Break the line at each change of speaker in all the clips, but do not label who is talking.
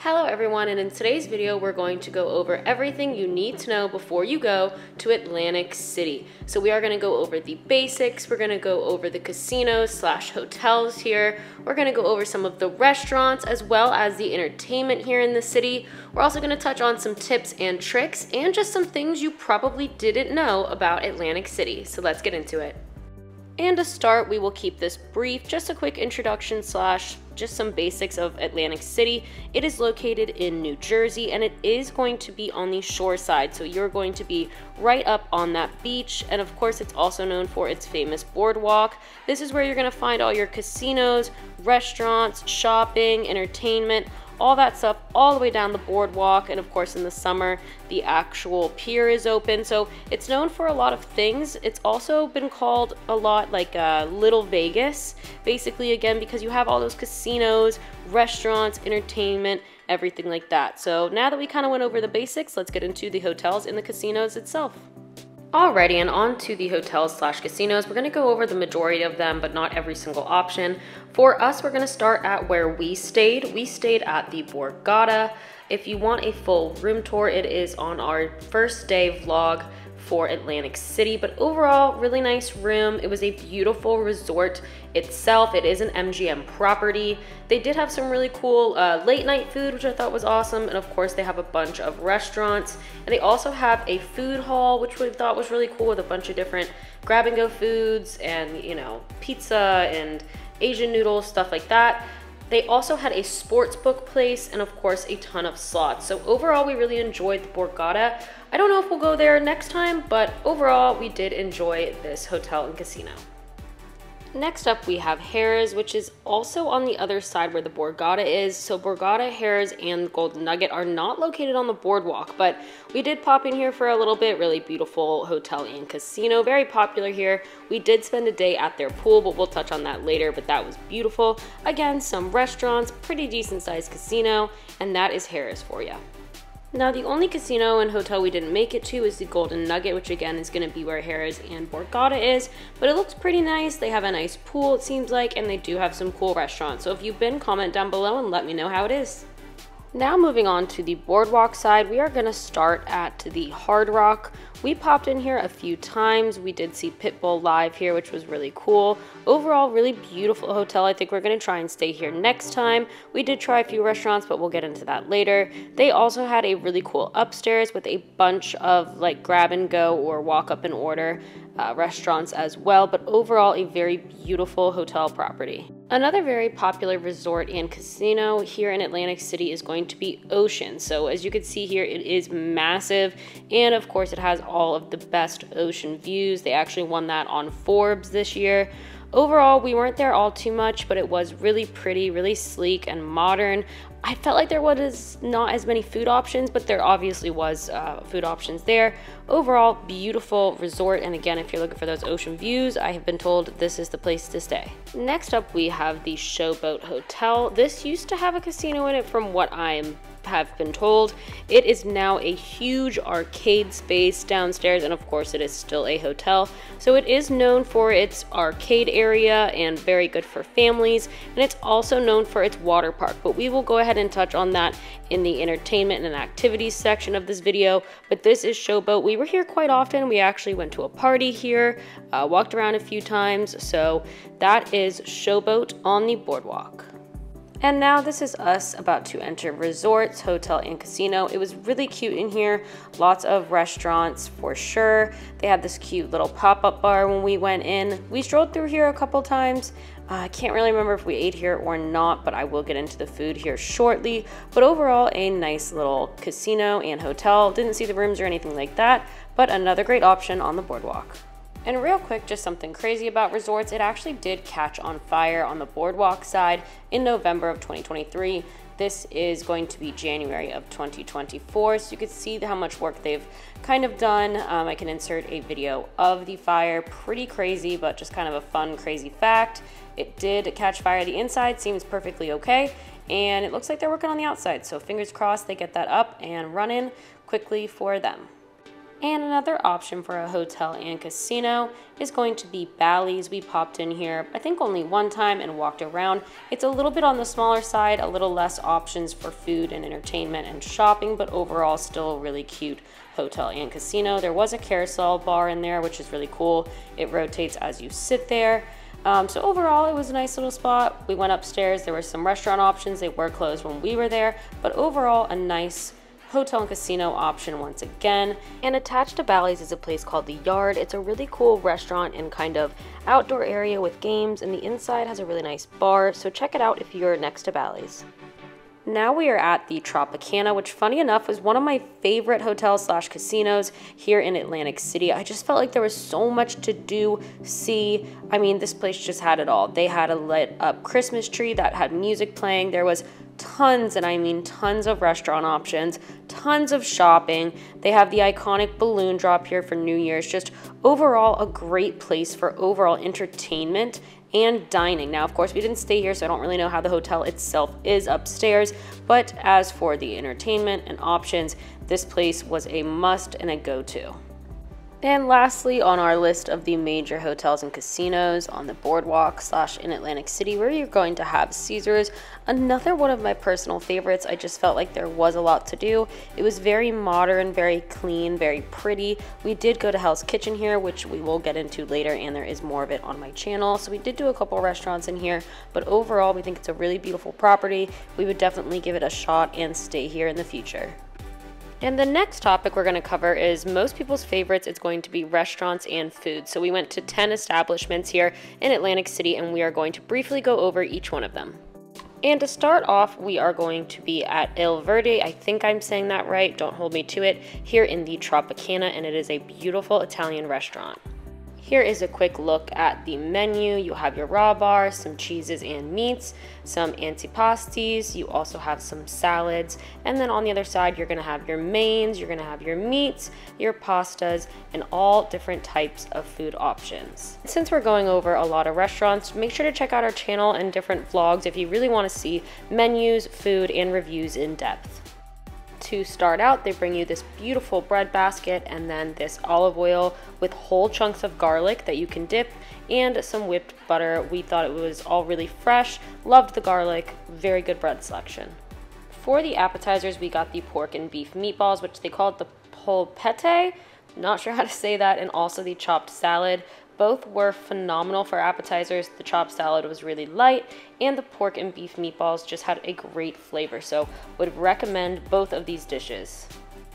Hello everyone, and in today's video we're going to go over everything you need to know before you go to Atlantic City. So we are going to go over the basics, we're going to go over the casinos / hotels here, we're going to go over some of the restaurants as well as the entertainment here in the city. We're also going to touch on some tips and tricks and just some things you probably didn't know about Atlantic City. So let's get into it. And to start, we will keep this brief, just a quick introduction / just some basics of Atlantic City. It is located in New Jersey and it is going to be on the shore side, so you're going to be right up on that beach. And of course, it's also known for its famous boardwalk. This is where you're going to find all your casinos, restaurants, shopping, entertainment, all that stuff all the way down the boardwalk. And of course, in the summer the actual pier is open, so it's known for a lot of things. It's also been called a lot like Little Vegas, basically, again because you have all those casinos, restaurants, entertainment, everything like that. So now that we kind of went over the basics, let's get into the hotels and the casinos itself. Alrighty, and on to the hotels / casinos. We're going to go over the majority of them, but not every single option. For us, we're going to start at where we stayed. We stayed at the Borgata. If you want a full room tour, it is on our first day vlog for Atlantic City, but overall, really nice room. It was a beautiful resort itself. It is an MGM property. They did have some really cool late night food, which I thought was awesome, and of course they have a bunch of restaurants, and they also have a food hall, which we thought was really cool, with a bunch of different grab and go foods and, you know, pizza and Asian noodles, stuff like that. They also had a sports book place and of course a ton of slots. So overall, we really enjoyed the Borgata. I don't know if we'll go there next time, but overall we did enjoy this hotel and casino. Next up, we have Harrah's, which is also on the other side where the Borgata is. So Borgata, Harrah's, and Golden Nugget are not located on the boardwalk, but we did pop in here for a little bit. Really beautiful hotel and casino, very popular here. We did spend a day at their pool, but we'll touch on that later, but that was beautiful. Again, some restaurants, pretty decent sized casino, and that is Harrah's for you. Now, the only casino and hotel we didn't make it to is the Golden Nugget, which again is going to be where Harrah's and Borgata is, but it looks pretty nice. They have a nice pool, it seems like, and they do have some cool restaurants. So if you've been, comment down below and let me know how it is. Now moving on to the boardwalk side, we are going to start at the Hard Rock. We popped in here a few times. We did see Pitbull live here, which was really cool. Overall, really beautiful hotel. I think we're going to try and stay here next time. We did try a few restaurants, but we'll get into that later. They also had a really cool upstairs with a bunch of like grab and go or walk up and order restaurants as well, but overall a very beautiful hotel property. Another very popular resort and casino here in Atlantic City is going to be Ocean. So as you can see here, it is massive, and of course it has all of the best ocean views. They actually won that on Forbes this year. Overall, we weren't there all too much, but it was really pretty, really sleek and modern. I felt like there was not as many food options, but there obviously was food options there. Overall, beautiful resort, and again, if you're looking for those ocean views, I have been told this is the place to stay. Next up, we have the Showboat Hotel. This used to have a casino in it from what have been told. It is now a huge arcade space downstairs, and of course it is still a hotel, so it is known for its arcade area and very good for families, and it's also known for its water park, but we will go ahead and touch on that in the entertainment and activities section of this video. But this is Showboat. We were here quite often. We actually went to a party here, walked around a few times, so that is Showboat on the boardwalk. And now this is us about to enter resorts, hotel, and casino. It was really cute in here. Lots of restaurants for sure. They had this cute little pop-up bar when we went in. We strolled through here a couple times. I can't really remember if we ate here or not, but I will get into the food here shortly. But overall, a nice little casino and hotel. Didn't see the rooms or anything like that, but another great option on the boardwalk. And real quick, just something crazy about resorts, it actually did catch on fire on the boardwalk side in November of 2023. This is going to be January of 2024, so you can see how much work they've kind of done. I can insert a video of the fire. Pretty crazy, but just kind of a fun, crazy fact. It did catch fire. The inside seems perfectly okay, and it looks like they're working on the outside, so fingers crossed they get that up and running quickly for them. And another option for a hotel and casino is going to be Bally's. We popped in here, I think only one time, and walked around. It's a little bit on the smaller side, a little less options for food and entertainment and shopping, but overall still a really cute hotel and casino. There was a carousel bar in there, which is really cool. It rotates as you sit there. So overall, it was a nice little spot. We went upstairs. There were some restaurant options. They were closed when we were there, but overall, a nice hotel and casino option once again. And attached to Bally's is a place called The Yard. It's a really cool restaurant and kind of outdoor area with games, and the inside has a really nice bar, so check it out if you're next to Bally's. Now we are at the Tropicana, which funny enough was one of my favorite hotels slash casinos here in Atlantic City. I just felt like there was so much to do, see. I mean, this place just had it all. They had a lit up Christmas tree that had music playing. There was tons, and I mean tons of restaurant options, tons of shopping. They have the iconic balloon drop here for New Year's. Just overall a great place for overall entertainment and dining. Now, of course, we didn't stay here, so I don't really know how the hotel itself is upstairs, but as for the entertainment and options, this place was a must and a go-to. And lastly, on our list of the major hotels and casinos on the boardwalk / in Atlantic City, where you're going to have Caesars, another one of my personal favorites. I just felt like there was a lot to do. It was very modern, very clean, very pretty. We did go to Hell's Kitchen here, which we will get into later, and there is more of it on my channel. So we did do a couple restaurants in here, but overall, we think it's a really beautiful property. We would definitely give it a shot and stay here in the future. And the next topic we're going to cover is most people's favorites. It's going to be restaurants and food. So we went to 10 establishments here in Atlantic City, and we are going to briefly go over each one of them. And to start off, we are going to be at Il Verde. I think I'm saying that right. Don't hold me to it. Here in the Tropicana, and it is a beautiful Italian restaurant. Here is a quick look at the menu. You have your raw bar, some cheeses and meats, some antipastis. You also have some salads. And then on the other side, you're gonna have your mains, you're gonna have your meats, your pastas, and all different types of food options. Since we're going over a lot of restaurants, make sure to check out our channel and different vlogs if you really wanna see menus, food, and reviews in depth. To start out, they bring you this beautiful bread basket and then this olive oil with whole chunks of garlic that you can dip and some whipped butter. We thought it was all really fresh, loved the garlic, very good bread selection. For the appetizers, we got the pork and beef meatballs, which they call it the polpette, not sure how to say that, and also the chopped salad. Both were phenomenal for appetizers. The chopped salad was really light, and the pork and beef meatballs just had a great flavor, so would recommend both of these dishes.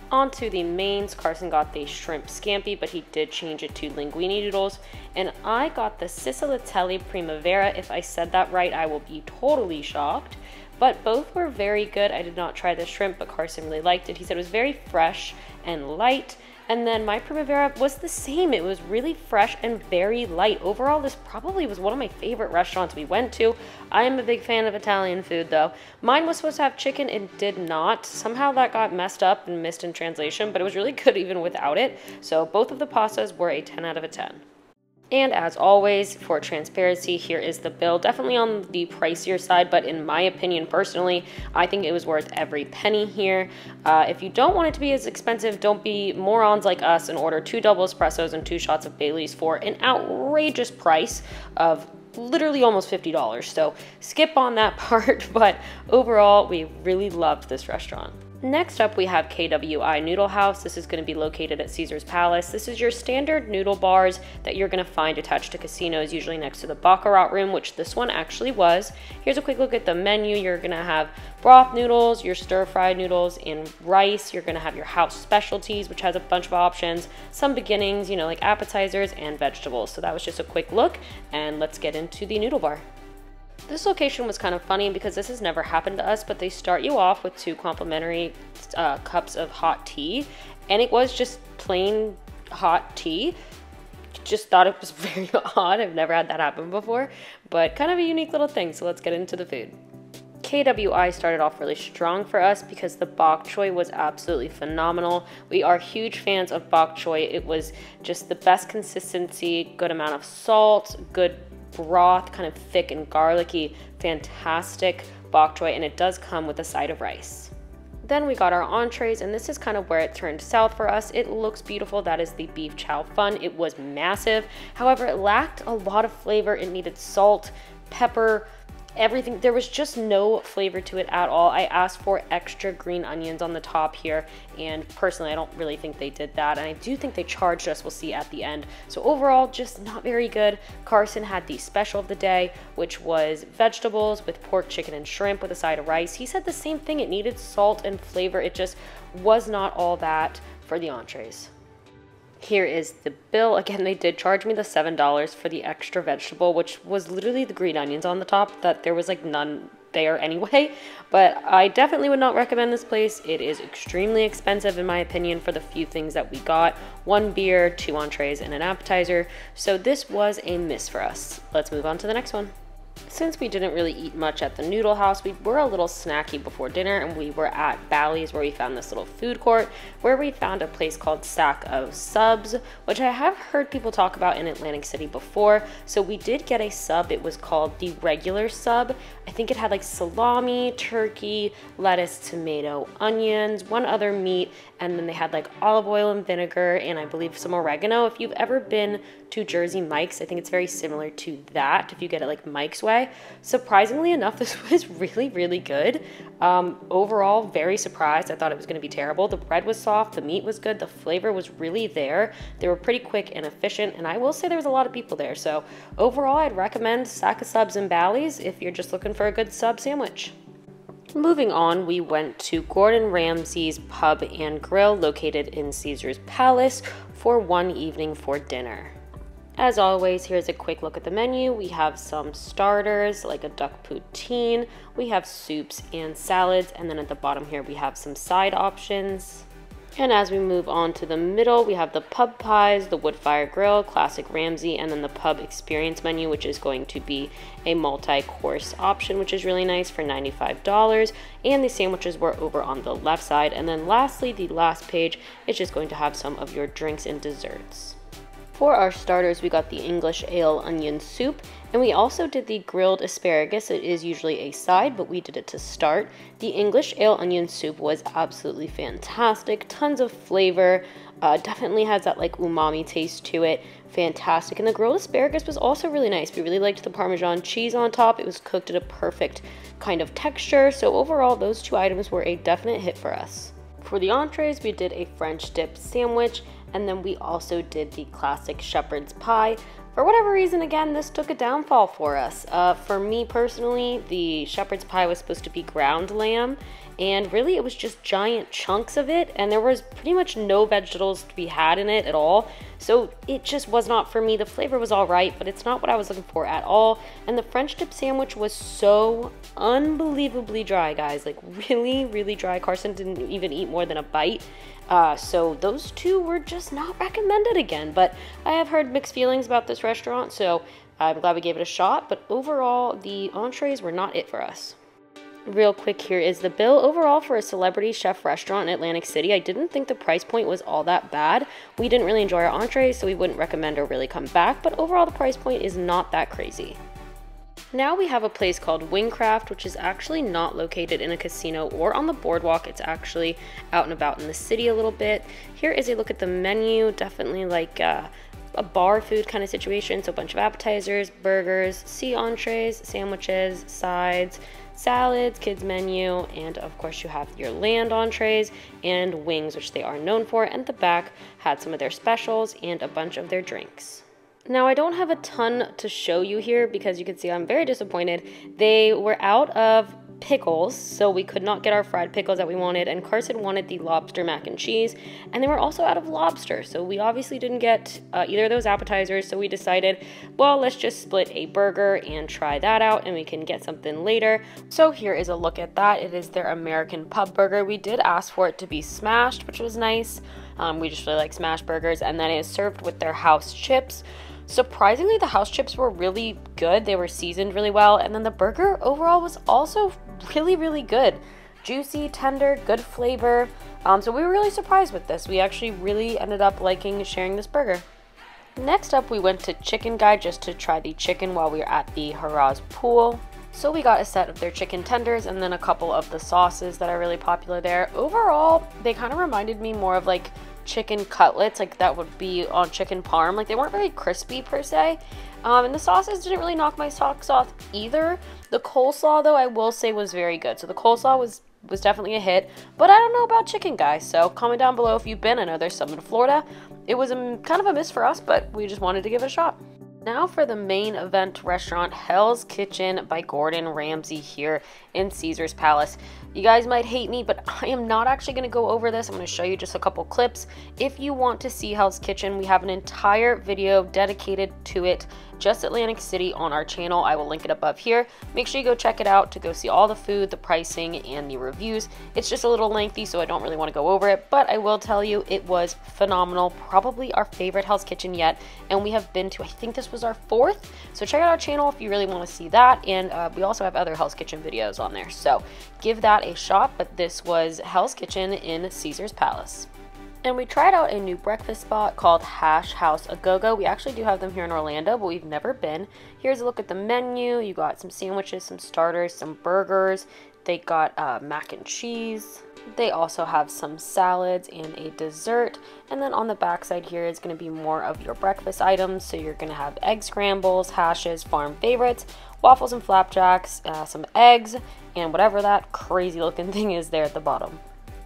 On to the mains. Carson got the shrimp scampi, but he did change it to linguine noodles, and I got the Siciliatelli Primavera. If I said that right, I will be totally shocked. But both were very good. I did not try the shrimp, but Carson really liked it. He said it was very fresh and light. And then my Primavera was the same. It was really fresh and very light. Overall, this probably was one of my favorite restaurants we went to. I am a big fan of Italian food though. Mine was supposed to have chicken, it did not. Somehow that got messed up and missed in translation, but it was really good even without it. So both of the pastas were a 10 out of a 10. And as always, for transparency, here is the bill. Definitely on the pricier side, but in my opinion, personally, I think it was worth every penny here. If you don't want it to be as expensive, don't be morons like us and order 2 double espressos and 2 shots of Baileys for an outrageous price of literally almost $50. So skip on that part, but overall, we really loved this restaurant. Next up, we have KWI Noodle House. This is going to be located at Caesar's Palace. This is your standard noodle bars that you're going to find attached to casinos, usually next to the Baccarat room, which this one actually was. Here's a quick look at the menu. You're going to have broth noodles, your stir-fried noodles, and rice. You're going to have your house specialties, which has a bunch of options, some beginnings, like appetizers and vegetables. So that was just a quick look, and let's get into the noodle bar. This location was kind of funny because this has never happened to us, but they start you off with 2 complimentary cups of hot tea, and it was just plain hot tea. Just thought it was very odd. I've never had that happen before, but kind of a unique little thing. So let's get into the food. KWI started off really strong for us because the bok choy was absolutely phenomenal. We are huge fans of bok choy. It was just the best consistency, good amount of salt, good broth, kind of thick and garlicky, fantastic bok choy, and it does come with a side of rice. Then we got our entrees, and this is kind of where it turned south for us. It looks beautiful. That is the beef chow fun. It was massive. However, it lacked a lot of flavor. It needed salt, pepper, everything. There was just no flavor to it at all. I asked for extra green onions on the top here, and personally I don't really think they did that, and I do think they charged us. We'll see at the end. So overall, just not very good. Carson had the special of the day, which was vegetables with pork, chicken, and shrimp with a side of rice. He said the same thing. It needed salt and flavor. It just was not all that for the entrees. Here is the bill. Again, they did charge me the $7 for the extra vegetable, which was literally the green onions on the top, that there was like none there anyway. But I definitely would not recommend this place. It is extremely expensive in my opinion for the few things that we got. 1 beer, 2 entrees, and an appetizer. So this was a miss for us. Let's move on to the next one. Since we didn't really eat much at the noodle house, we were a little snacky before dinner, and we were at Bally's, where we found this little food court where we found a place called Sack of Subs, which I have heard people talk about in Atlantic City before. So we did get a sub. It was called the regular sub. I think it had like salami, turkey, lettuce, tomato, onions, one other meat, and then they had like olive oil and vinegar, and I believe some oregano. If you've ever been to Jersey Mike's, I think it's very similar to that if you get it like Mike's way. Surprisingly enough, this was really, really good. Overall, very surprised. I thought it was going to be terrible. The bread was soft, the meat was good, the flavor was really there. They were pretty quick and efficient, and I will say there was a lot of people there. So overall, I'd recommend Sack of Subs and Bally's if you're just looking for a good sub sandwich. Moving on, we went to Gordon Ramsay's Pub and Grill located in Caesar's Palace for one evening for dinner. As always, here's a quick look at the menu. We have some starters like a duck poutine, we have soups and salads, and then at the bottom here we have some side options. And as we move on to the middle, we have the pub pies, the wood fire grill, classic Ramsay, and then the pub experience menu, which is going to be a multi-course option, which is really nice for $95. And the sandwiches were over on the left side. And then lastly, the last page is just going to have some of your drinks and desserts. For our starters, we got the English ale onion soup, and we also did the grilled asparagus. It is usually a side, but we did it to start. The English ale onion soup was absolutely fantastic, tons of flavor, definitely has that like umami taste to it, fantastic. And the grilled asparagus was also really nice. We really liked the Parmesan cheese on top. It was cooked at a perfect kind of texture, so overall those two items were a definite hit for us. For the entrees, we did a French dip sandwich, and then we also did the classic shepherd's pie. For whatever reason, again, this took a downfall for us. For me personally, the shepherd's pie was supposed to be ground lamb, and really it was just giant chunks of it, and there was pretty much no vegetables to be had in it at all. So it just was not for me. The flavor was all right, but it's not what I was looking for at all. And the French dip sandwich was so unbelievably dry, guys. Like really, really dry. Carson didn't even eat more than a bite. So those two were just not recommended again. But I have heard mixed feelings about this restaurant, so I'm glad we gave it a shot. But overall, the entrees were not it for us. Real quick, here is the bill. Overall, for a celebrity chef restaurant in Atlantic City, I didn't think the price point was all that bad. We didn't really enjoy our entrees, so we wouldn't recommend or really come back, but overall the price point is not that crazy. Now we have a place called Wingcraft, which is actually not located in a casino or on the boardwalk. It's actually out and about in the city a little bit. Here is a look at the menu. Definitely like a bar food kind of situation. So a bunch of appetizers, burgers, sea entrees, sandwiches, sides, salads, kids menu, and of course you have your land entrees and wings, which they are known for, and the back had some of their specials and a bunch of their drinks. Now I don't have a ton to show you here because you can see I'm very disappointed. They were out of pickles, so we could not get our fried pickles that we wanted, and Carson wanted the lobster mac and cheese, and they were also out of lobster, so we obviously didn't get either of those appetizers. So we decided, well, let's just split a burger and try that out, and we can get something later. So here is a look at that. It is their American pub burger. We did ask for it to be smashed, which was nice. We just really like smash burgers, and then it is served with their house chips. Surprisingly, the house chips were really good. They were seasoned really well, and then the burger overall was also really, really good. Juicy, tender, good flavor. So we were really surprised with this. We actually really ended up liking sharing this burger. Next up, we went to Chicken Guy just to try the chicken while we were at the Haraz pool. So we got a set of their chicken tenders and then a couple of the sauces that are really popular there. Overall, they kind of reminded me more of like chicken cutlets, like that would be on chicken parm. Like they weren't very crispy per se. And the sauces didn't really knock my socks off either. The coleslaw though, I will say was very good. So the coleslaw was definitely a hit, but I don't know about chicken, guys. So comment down below if you've been. I know there's some in Florida. It was kind of a miss for us, but we just wanted to give it a shot. Now for the main event restaurant, Hell's Kitchen by Gordon Ramsay here in Caesar's Palace. You guys might hate me, but I am not actually going to go over this. I'm going to show you just a couple clips. If you want to see Hell's Kitchen, we have an entire video dedicated to it, just Atlantic City, on our channel. I will link it above here. Make sure you go check it out to go see all the food, the pricing, and the reviews. It's just a little lengthy, so I don't really want to go over it, but I will tell you it was phenomenal. Probably our favorite Hell's Kitchen yet, and we have been to, I think this was our 4th. So check out our channel if you really want to see that, and we also have other Hell's Kitchen videos on there, so give that a shot. But this was Hell's Kitchen in Caesar's Palace. And we tried out a new breakfast spot called Hash House A Go-Go. We actually do have them here in Orlando, but we've never been. Here's a look at the menu. You got some sandwiches, some starters, some burgers. They got mac and cheese. They also have some salads and a dessert. And then on the back side here is going to be more of your breakfast items. So you're going to have egg scrambles, hashes, farm favorites, waffles and flapjacks, some eggs, and whatever that crazy looking thing is there at the bottom.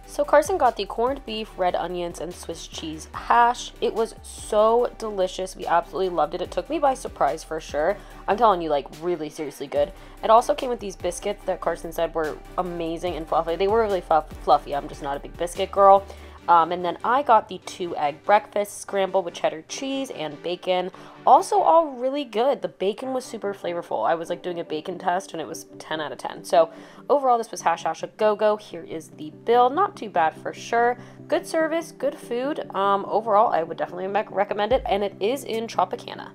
So Carson got the corned beef, red onions, and Swiss cheese hash. It was so delicious. We absolutely loved it. It took me by surprise for sure. I'm telling you, like, really seriously good. It also came with these biscuits that Carson said were amazing and fluffy. They were really fluffy. I'm just not a big biscuit girl. And then I got the 2-egg breakfast scramble with cheddar cheese and bacon. Also all really good. The bacon was super flavorful. I was like doing a bacon test and it was 10 out of 10. So overall, this was Hash House A Go-Go. Here is the bill. Not too bad for sure. Good service, good food. Overall, I would definitely recommend it, and it is in Tropicana.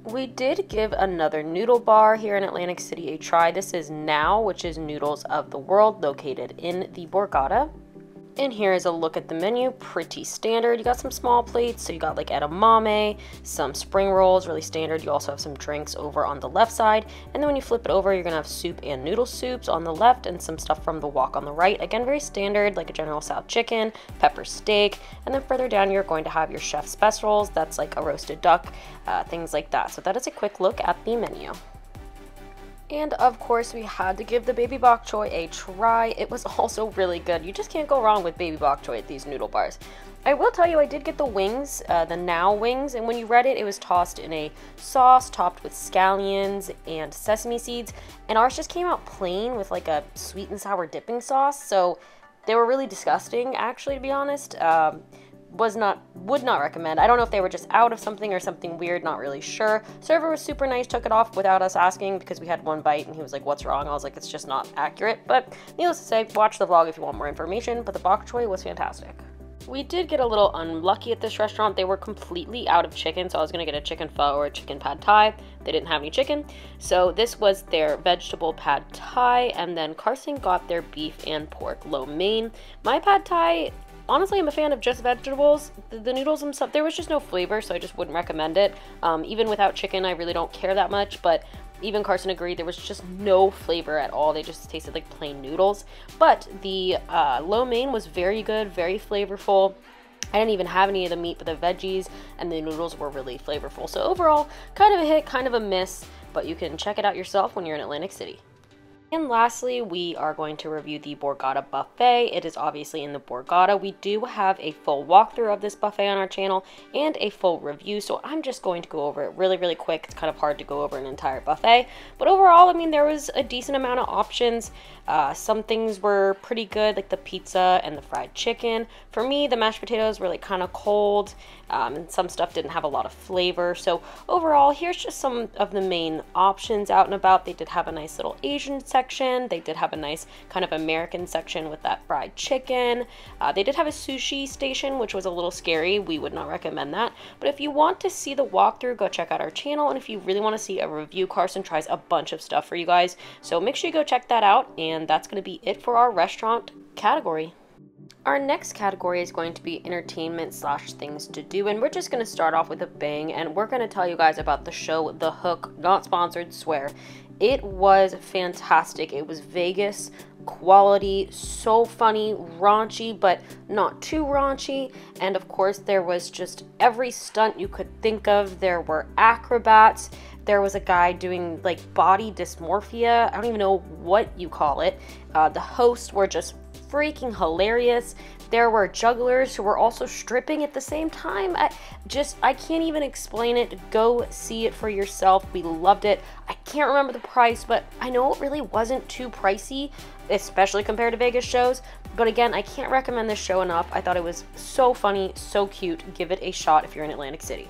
We did give another noodle bar here in Atlantic City a try. This is Now, which is Noodles of the World, located in the Borgata. And here is a look at the menu. Pretty standard. You got some small plates, so you got like edamame, some spring rolls, really standard. You also have some drinks over on the left side, and then when you flip it over, you're gonna have soup and noodle soups on the left, and some stuff from the wok on the right. Again, very standard, like a General Tso chicken, pepper steak, and then further down you're going to have your chef specials. That's like a roasted duck, things like that. So that is a quick look at the menu. And of course, we had to give the baby bok choy a try. It was also really good. You just can't go wrong with baby bok choy at these noodle bars. I will tell you, I did get the wings, the Now wings, and when you read it, it was tossed in a sauce topped with scallions and sesame seeds, and ours just came out plain with like a sweet and sour dipping sauce, so they were really disgusting, actually, to be honest. Would not recommend. I don't know if they were just out of something or something weird, not really sure. Server was super nice, took it off without us asking because we had one bite and he was like, what's wrong? I was like, it's just not accurate. But needless to say, watch the vlog if you want more information, but the bok choy was fantastic. We did get a little unlucky at this restaurant. They were completely out of chicken, so I was gonna get a chicken pho or a chicken pad thai. They didn't have any chicken, so this was their vegetable pad thai, and then Carson got their beef and pork lo mein. My pad thai, honestly, I'm a fan of just vegetables. The noodles and stuff, there was just no flavor, so I just wouldn't recommend it. Even without chicken, I really don't care that much, but even Carson agreed there was just no flavor at all. They just tasted like plain noodles. But the lo mein was very good, very flavorful. I didn't even have any of the meat, but the veggies and the noodles were really flavorful. So overall, kind of a hit, kind of a miss, but you can check it out yourself when you're in Atlantic City. And lastly, we are going to review the Borgata buffet. It is obviously in the Borgata. We do have a full walkthrough of this buffet on our channel and a full review, so I'm just going to go over it really, really quick. It's kind of hard to go over an entire buffet, but overall, I mean, there was a decent amount of options. Some things were pretty good, like the pizza and the fried chicken. For me, the mashed potatoes were like kind of cold, and some stuff didn't have a lot of flavor. So overall, here's just some of the main options out and about. They did have a nice little Asian section. They did have a nice kind of American section with that fried chicken. They did have a sushi station, which was a little scary. We would not recommend that. But if you want to see the walkthrough, go check out our channel. And if you really want to see a review, Carson tries a bunch of stuff for you guys. So make sure you go check that out. And that's going to be it for our restaurant category. Our next category is going to be entertainment / things to do, and we're just going to start off with a bang, and we're going to tell you guys about the show The Hook, not sponsored, swear. It was fantastic. It was Vegas quality, so funny, raunchy, but not too raunchy. And of course, there was just every stunt you could think of. There were acrobats. There was a guy doing like body dysmorphia. I don't even know what you call it. The hosts were just freaking hilarious. There were jugglers who were also stripping at the same time. I can't even explain it. Go see it for yourself. We loved it. I can't remember the price, but I know it really wasn't too pricey, especially compared to Vegas shows. But again, I can't recommend this show enough. I thought it was so funny, so cute. Give it a shot if you're in Atlantic City.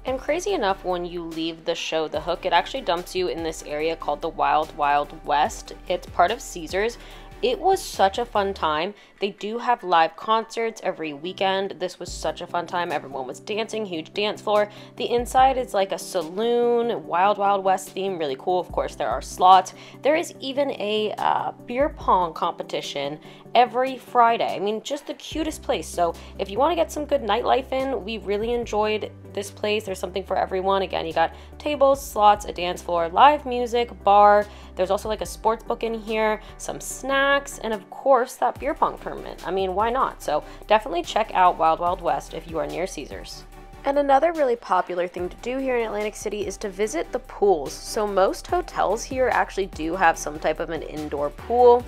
And crazy enough, when you leave the show The Hook, it actually dumps you in this area called the Wild Wild West. It's part of Caesars. It was such a fun time. They do have live concerts every weekend. This was such a fun time. Everyone was dancing, huge dance floor. The inside is like a saloon, Wild Wild West theme, really cool. Of course, there are slots. There is even a beer pong competition every Friday. I mean, just the cutest place. So if you want to get some good nightlife in, we really enjoyed this place. There's something for everyone. Again, you got tables, slots, a dance floor, live music, bar. There's also like a sports book in here, some snacks, and of course that beer pong tournament. I mean, why not? So definitely check out Wild Wild West if you are near Caesars. And another really popular thing to do here in Atlantic City is to visit the pools. So most hotels here actually do have some type of an indoor pool.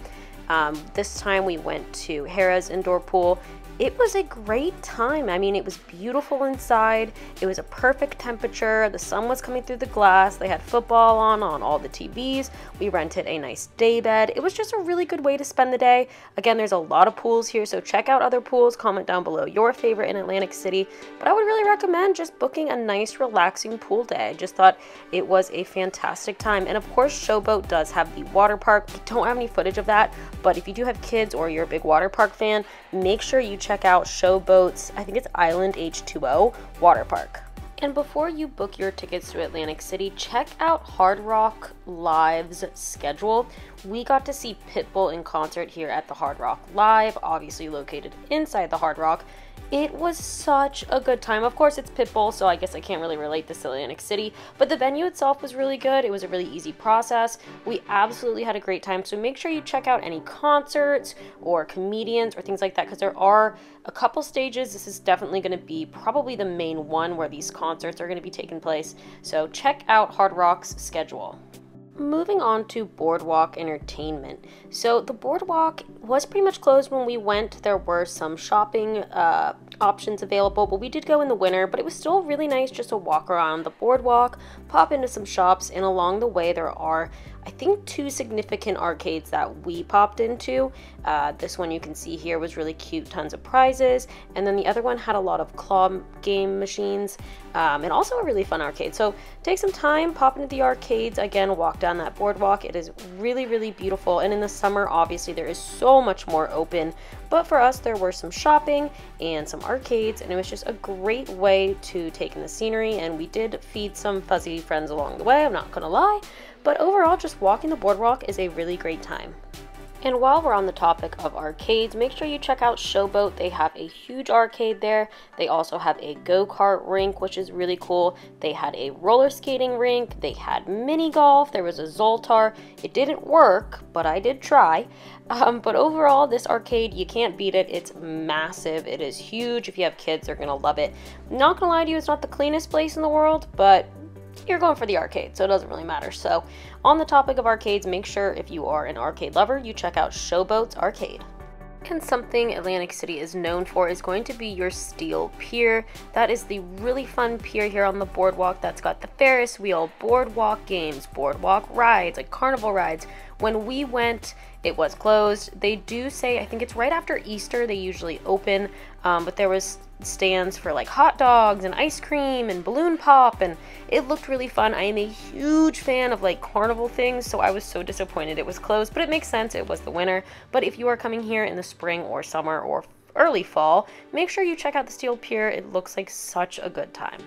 This time we went to Harrah's indoor pool. It was a great time. I mean, it was beautiful inside. It was a perfect temperature. The sun was coming through the glass. They had football on all the TVs. We rented a nice day bed. It was just a really good way to spend the day. Again, there's a lot of pools here, so check out other pools. Comment down below your favorite in Atlantic City. But I would really recommend just booking a nice, relaxing pool day. I just thought it was a fantastic time. And of course, Showboat does have the water park. We don't have any footage of that, but if you do have kids or you're a big water park fan, make sure you check out Showboat's, I think it's Island H2O water park. And before you book your tickets to Atlantic City, check out Hard Rock Live's schedule. We got to see Pitbull in concert here at the Hard Rock Live, obviously located inside the Hard Rock. It was such a good time. Of course, it's Pitbull, so I guess I can't really relate this to Atlantic City, but the venue itself was really good. It was a really easy process. We absolutely had a great time, so make sure you check out any concerts or comedians or things like that, because there are a couple stages. This is definitely going to be probably the main one where these concerts are going to be taking place, so check out Hard Rock's schedule. Moving on to Boardwalk Entertainment. So the Boardwalk was pretty much closed when we went. There were some shopping options available, but we did go in the winter, but it was still really nice just to walk around the boardwalk, pop into some shops, and along the way there are, I think, 2 significant arcades that we popped into. This one you can see here was really cute, tons of prizes, and then the other one had a lot of claw game machines, and also a really fun arcade. So take some time, pop into the arcades, again, walk down that boardwalk. It is really, really beautiful, and in the summer, obviously, there is so much more open, but for us, there were some shopping and some arcades, and it was just a great way to take in the scenery, and we did feed some fuzzy friends along the way, I'm not gonna lie. But overall, just walking the boardwalk is a really great time. And while we're on the topic of arcades, make sure you check out Showboat. They have a huge arcade there. They also have a go-kart rink, which is really cool. They had a roller skating rink. They had mini golf. There was a Zoltar. It didn't work, but I did try. But overall, this arcade, you can't beat it. It's massive. It is huge. If you have kids, they're going to love it. Not going to lie to you, it's not the cleanest place in the world, but you're going for the arcade, so it doesn't really matter. So on the topic of arcades, make sure if you are an arcade lover, you check out Showboat's Arcade. And something Atlantic City is known for is going to be your Steel Pier. That is the really fun pier here on the boardwalk that's got the Ferris wheel, boardwalk games, boardwalk rides, like carnival rides. When we went, it was closed. They do say, I think it's right after Easter, they usually open, but there was stands for like hot dogs and ice cream and balloon pop, and it looked really fun. I am a huge fan of like carnival things, so I was so disappointed it was closed, but it makes sense, it was the winter. But if you are coming here in the spring or summer or early fall, make sure you check out the Steel Pier. It looks like such a good time.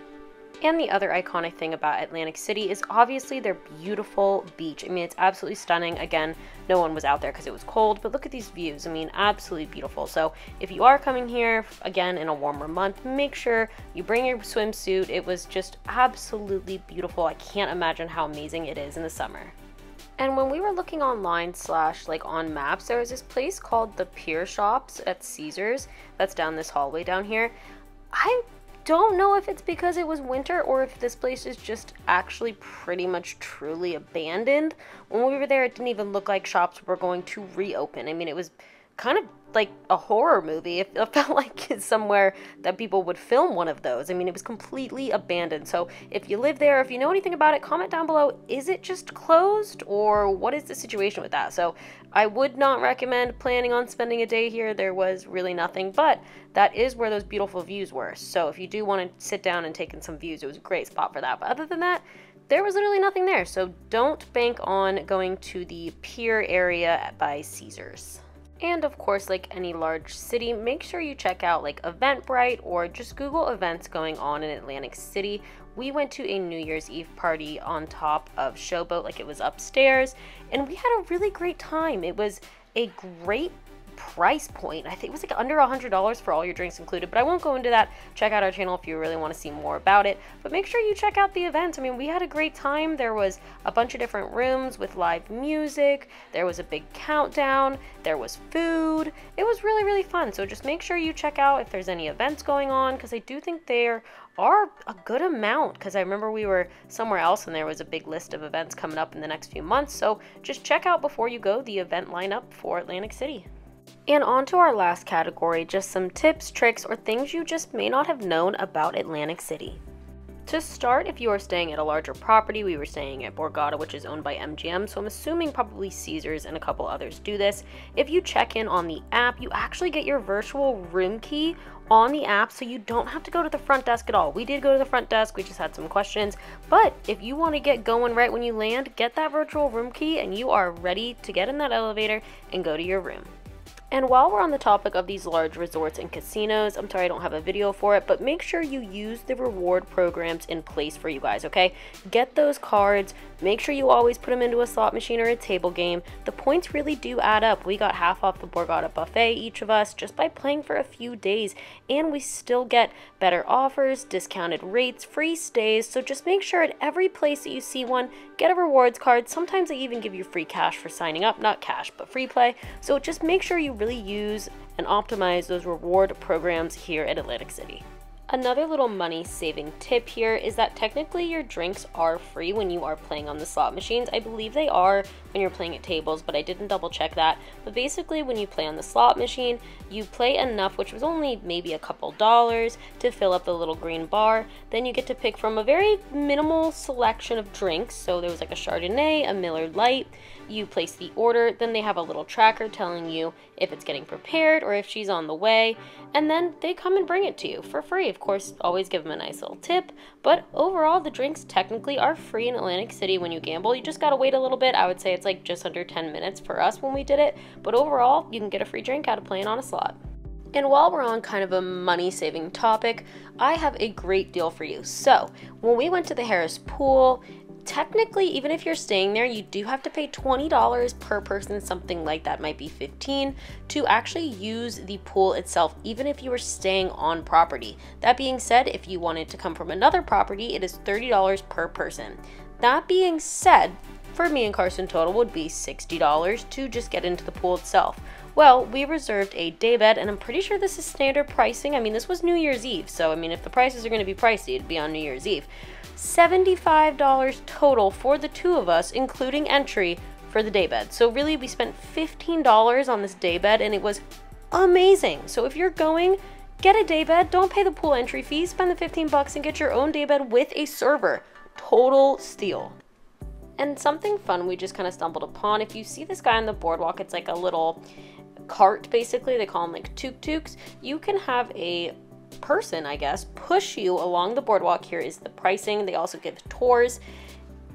And the other iconic thing about Atlantic City is obviously their beautiful beach. I mean, it's absolutely stunning. Again, no one was out there because it was cold, but look at these views. I mean, absolutely beautiful. So if you are coming here, again, in a warmer month, make sure you bring your swimsuit. It was just absolutely beautiful. I can't imagine how amazing it is in the summer. And when we were looking online / like on maps, there was this place called the Pier Shops at Caesars. That's down this hallway down here. I don't know if it's because it was winter or if this place is just actually pretty much truly abandoned. When we were there, it didn't even look like shops were going to reopen. I mean, it was kind of like a horror movie. It felt like it's somewhere that people would film one of those. I mean, it was completely abandoned. So if you live there, if you know anything about it, comment down below. Is it just closed or what is the situation with that? So I would not recommend planning on spending a day here. There was really nothing, but that is where those beautiful views were. So if you do want to sit down and take in some views, it was a great spot for that. But other than that, there was literally nothing there. So don't bank on going to the pier area by Caesars. And of course, like any large city, make sure you check out like Eventbrite or just Google events going on in Atlantic City. We went to a New Year's Eve party on top of Showboat, like it was upstairs, and we had a really great time. It was a great price point. I think it was like under $100 for all your drinks included, but I won't go into that. Check out our channel if you really want to see more about it, but make sure you check out the event. I mean, we had a great time. There was a bunch of different rooms with live music. There was a big countdown. There was food. It was really, really fun. So just make sure you check out if there's any events going on, because I do think there are a good amount, because I remember we were somewhere else and there was a big list of events coming up in the next few months. So just check out before you go the event lineup for Atlantic City. And on to our last category, just some tips, tricks, or things you just may not have known about Atlantic City. To start, if you are staying at a larger property, we were staying at Borgata, which is owned by MGM, so I'm assuming probably Caesars and a couple others do this. If you check in on the app, you actually get your virtual room key on the app, so you don't have to go to the front desk at all. We did go to the front desk, we just had some questions, but if you want to get going right when you land, get that virtual room key and you are ready to get in that elevator and go to your room. And while we're on the topic of these large resorts and casinos, I'm sorry I don't have a video for it, but make sure you use the reward programs in place for you guys, okay? Get those cards, make sure you always put them into a slot machine or a table game. The points really do add up. We got half off the Borgata buffet, each of us, just by playing for a few days, and we still get better offers, discounted rates, free stays, so just make sure at every place that you see one, get a rewards card. Sometimes they even give you free cash for signing up, not cash, but free play. So just make sure you really use and optimize those reward programs here at Atlantic City. Another little money saving tip here is that technically your drinks are free when you are playing on the slot machines. I believe they are when you're playing at tables, but I didn't double check that. But basically when you play on the slot machine, you play enough, which was only maybe a couple dollars, to fill up the little green bar. Then you get to pick from a very minimal selection of drinks. So there was like a Chardonnay, a Miller Lite. You place the order, then they have a little tracker telling you if it's getting prepared or if she's on the way, and then they come and bring it to you for free. Of course, always give them a nice little tip, but overall the drinks technically are free in Atlantic City when you gamble. You just gotta wait a little bit. I would say it's like just under 10 minutes for us when we did it, but overall you can get a free drink out of playing on a slot. And while we're on kind of a money-saving topic, I have a great deal for you. So when we went to the Harris Pool, technically, even if you're staying there, you do have to pay $20 per person, something like that, might be $15, to actually use the pool itself, even if you were staying on property. That being said, if you wanted to come from another property, it is $30 per person. That being said, for me and Carson total would be $60 to just get into the pool itself. Well, we reserved a daybed, and I'm pretty sure this is standard pricing. I mean, this was New Year's Eve, so I mean, if the prices are going to be pricey, it'd be on New Year's Eve. $75 total for the two of us, including entry for the daybed. So really, we spent $15 on this daybed, and it was amazing. So if you're going, get a daybed. Don't pay the pool entry fee. Spend the 15 bucks and get your own daybed with a server. Total steal. And something fun we just kind of stumbled upon. If you see this guy on the boardwalk, it's like a little cart, basically. They call them like tuk-tuks. You can have a person, I guess, push you along the boardwalk. Here is the pricing. They also give tours.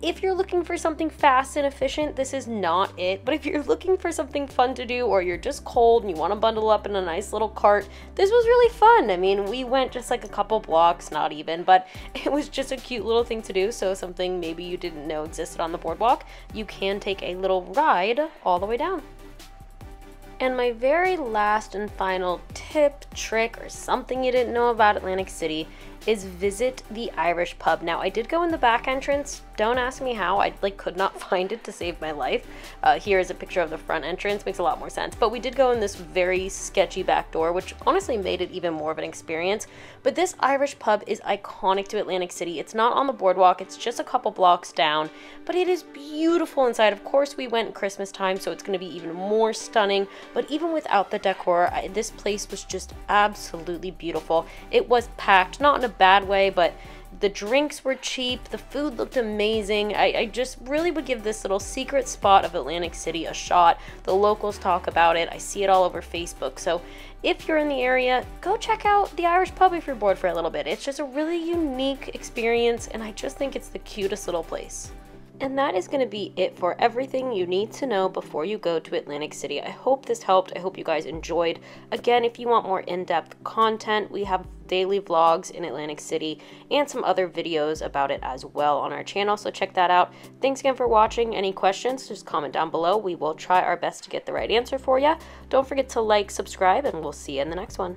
If you're looking for something fast and efficient, this is not it. But if you're looking for something fun to do, or you're just cold and you want to bundle up in a nice little cart, this was really fun. I mean, we went just like a couple blocks, not even, but it was just a cute little thing to do. So something maybe you didn't know existed on the boardwalk, you can take a little ride all the way down. And my very last and final tip, trick, or something you didn't know about Atlantic City is visit the Irish pub. Now, I did go in the back entrance. Don't ask me how. I could not find it to save my life. Here is a picture of the front entrance. Makes a lot more sense. But we did go in this very sketchy back door, which honestly made it even more of an experience. But this Irish pub is iconic to Atlantic City. It's not on the boardwalk. It's just a couple blocks down. But it is beautiful inside. Of course, we went Christmas time, so it's going to be even more stunning. But even without the decor, this place was just absolutely beautiful. It was packed, not in a bad way, but the drinks were cheap, the food looked amazing. I just really would give this little secret spot of Atlantic City a shot. The locals talk about it. I see it all over Facebook. So if you're in the area, go check out the Irish pub if you're bored for a little bit. It's just a really unique experience, and I just think it's the cutest little place. And that is going to be it for everything you need to know before you go to Atlantic City. I hope this helped. I hope you guys enjoyed. Again, if you want more in-depth content, we have daily vlogs in Atlantic City and some other videos about it as well on our channel, so check that out. Thanks again for watching. Any questions, just comment down below. We will try our best to get the right answer for you. Don't forget to like, subscribe, and we'll see you in the next one.